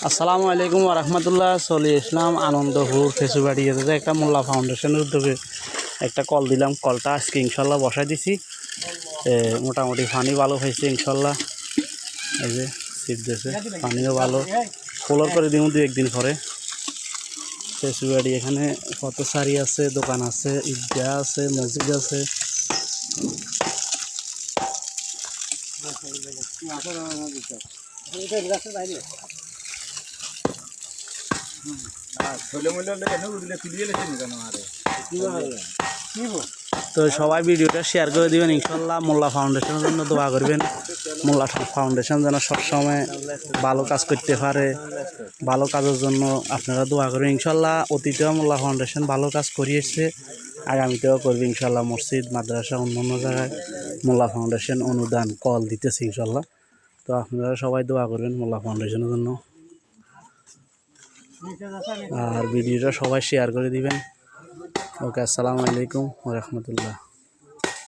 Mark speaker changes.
Speaker 1: আসসালামু আলাইকুম রহমতুল্লাহ। চলে আসলাম আনন্দপুর ফেসুবাড়ি যে একটা মোল্লা ফাউন্ডেশনের উদ্যোগে একটা কল দিলাম। কলটা আজকে ইনশাল্লাহ বসাই দিছি। মোটামুটি পানি ভালো হয়েছে ইনশাল্লাহ। এই যে সিট দিয়েছে, পানিও ভালো। ফ্লোর করে দিব 2-1 দিন পরে। ফেসুবাড়ি এখানে কত সারি আছে, দোকান আছে, ঈদগাহ আছে, মসজিদ আছে। তো সবাই ভিডিওটা শেয়ার করে দিবেন ইনশাল্লাহ। মোল্লা ফাউন্ডেশনের জন্য দোয়া করবেন। মোল্লা ফাউন্ডেশন যেন সবসময় ভালো কাজ করতে পারে। ভালো কাজের জন্য আপনারা দোয়া করবেন ইনশাল্লাহ। অতীতেও মোল্লা ফাউন্ডেশন ভালো কাজ করিয়েছে, আগামীতেও করবে ইনশাল্লাহ। মসজিদ, মাদ্রাসা, অন্যান্য জায়গায় মোল্লা ফাউন্ডেশন অনুদান কল দিতেছে ইনশাল্লাহ। তো আপনারা সবাই দোয়া করবেন মোল্লা ফাউন্ডেশনের জন্য। আর ভিডিওটা সবাই শেয়ার করে দিবেন। ওকে, আসসালামু আলাইকুম ওয়া রাহমাতুল্লাহ।